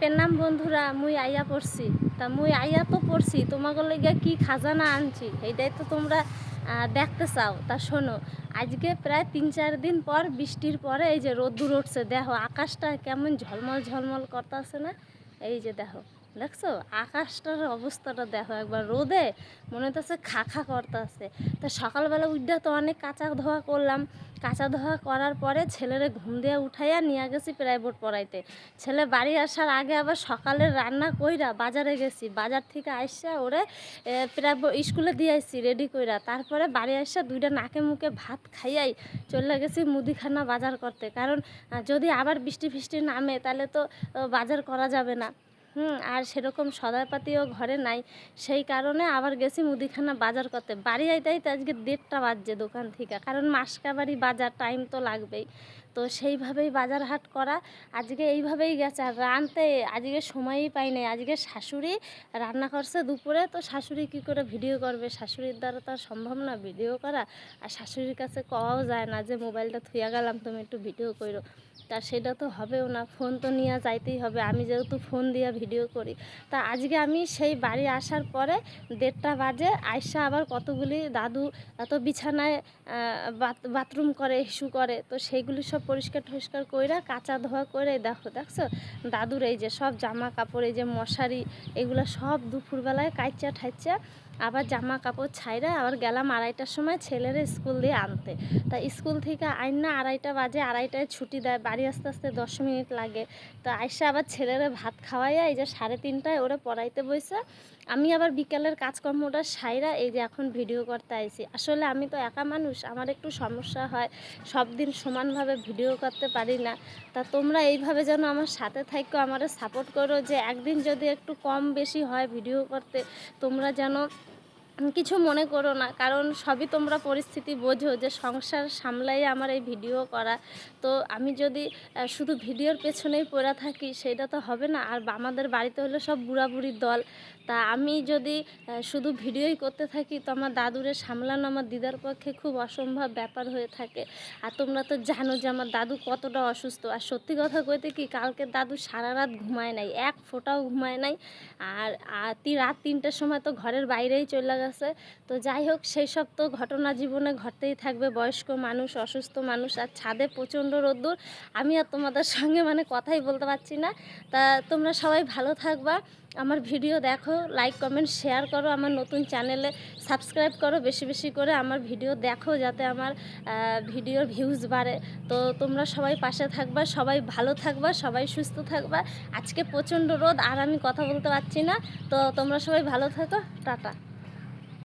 পেনাম বন্ধুরা, মুই আইয়া পড়ছি। তা মুই আইয়া তো পড়ছি, তোমাকে লইগা কি খাজানা আনছি এইটাই তো তোমরা দেখতে চাও। তা শোনো, আজকে প্রায় 3-4 দিন পর বৃষ্টির পরে এই যে রোদ্দুর উঠছে, দেখো আকাশটা কেমন ঝলমল ঝলমল করতেছে না? এই যে দেখো, দেখছো আকাশটার অবস্থাটা দেখো একবার, রোদে মনে হচ্ছে খা খা করতেছে। তা সকালবেলা উঠে তো অনেক কাঁচা ধোয়া করলাম, কাঁচা ধোয়া করার পরে ছেলেরে ঘুম দিয়ে উঠাইয়া নিয়ে গেছি প্রাইভেট পড়াইতে। ছেলে বাড়ি আসার আগে আবার সকালের রান্না কইরা বাজারে গেছি, বাজার থেকে আইসা ওরে স্কুলে দিয়ে আসছি রেডি কইরা। তারপরে বাড়ি আসা দুইটা নাকে মুখে ভাত খাইয়াই চলে গেছি মুদিখানা বাজার করতে, কারণ যদি আবার বৃষ্টি ফিষ্টি নামে তাহলে তো বাজার করা যাবে না। আর সেরকম সদাইপাতিও ঘরে নাই, সেই কারণে আবার গেছি মুদিখানা বাজার করতে। বাড়ি আইতে আজকে 1:30 বাজছে দোকান থেকে, কারণ মাসকাবাড়ি বাজার, টাইম তো লাগবেই। তো সেইভাবেই বাজার হাট করা আজকে এইভাবেই গেছে। আর রানতে আজকে সময়ই পাই নাই, আজকে শাশুড়ি রান্না করছে দুপুরে। তো শাশুড়ি কী করে ভিডিও করবে, শাশুড়ির দ্বারা তো আর সম্ভব না ভিডিও করা। আর শাশুড়ির কাছে কওয়াও যায় না যে মোবাইলটা থুইয়া গেলাম, তুমি একটু ভিডিও করো। তা সেটা তো হবেও না, ফোন তো নিয়ে যাইতেই হবে, আমি যেহেতু ফোন দিয়ে ভিডিও করি। তা আজকে আমি সেই বাড়ি আসার পরে 1:30 বাজে আইসা আবার কতগুলি দাদু এত বিছানায় বাথরুম করে, হিসু করে, তো সেইগুলি সব পরিষ্কার টরিষ্কার কইরা কাঁচা ধোয়া করে দেখছো দাদুর এই যে সব জামা কাপড়, এই যে মশারি, এগুলো সব দুপুরবেলায় কাইচা ঠাইচা আবার জামা কাপড় ছাইরা আবার গেলাম 2:30টার সময় ছেলের স্কুল দিয়ে আনতে। তা স্কুল থেকে আইন না 2:30 বাজে, 2:30টায় ছুটি দেয়, বাড়ি আসতে আসতে 10 মিনিট লাগে। তো আইসা আবার ছেলেরে ভাত খাওয়াইয়া এই যে 3:30টায় ওরা পড়াইতে বইছে। আমি আবার বিকালের কাজকর্মটা সাইরা এই যে এখন ভিডিও করতে আইছি। আসলে আমি তো একা মানুষ, আমার একটু সমস্যা হয়, সব দিন সমানভাবে ভিডিও করতে পারি না। তা তোমরা এইভাবে যেন আমার সাথে থাকো, আমারে সাপোর্ট করো, যে একদিন যদি একটু কম বেশি হয় ভিডিও করতে, তোমরা যেন কিছু মনে করো না, কারণ সবই তোমরা পরিস্থিতি বোঝো যে সংসার সামলাই আমার এই ভিডিও করা। তো আমি যদি শুধু ভিডিওর পেছনেই পড়ে থাকি সেটা তো হবে না। আর আমাদের বাড়িতে হলো সব বুড়া বুড়ির দল। তা আমি যদি শুধু ভিডিওই করতে থাকি তো আমার দাদুরে সামলানো আমার দিদার পক্ষে খুব অসম্ভব ব্যাপার হয়ে থাকে। আর তোমরা তো জানো যে আমার দাদু কতটা অসুস্থ। আর সত্যি কথা কইতে কি, কালকে দাদু সারা রাত ঘুমায় নাই, এক ফোঁটাও ঘুমায় নাই। আর রাত 3টার সময় তো ঘরের বাইরেই চলে গেছে। তো যাই হোক, সেই সব তো ঘটনা জীবনে ঘটতেই থাকবে, বয়স্ক মানুষ, অসুস্থ মানুষ। আর ছাদে প্রচণ্ড রোদ্দুর, আমি আর তোমাদের সঙ্গে কথাই বলতে পারছি না। তা তোমরা সবাই ভালো থাকবা, আমার ভিডিও দেখো, লাইক কমেন্ট শেয়ার করো, আমার নতুন চ্যানেলে সাবস্ক্রাইব করো, বেশি বেশি করে আমার ভিডিও দেখো যাতে আমার ভিডিওর ভিউজ বাড়ে। তো তোমরা সবাই পাশে থাকবা, সবাই ভালো থাকবা, সবাই সুস্থ থাকবা। আজকে প্রচণ্ড রোদ আর আমি কথা বলতে পারছি না। তো তোমরা সবাই ভালো থাকো, টাটা।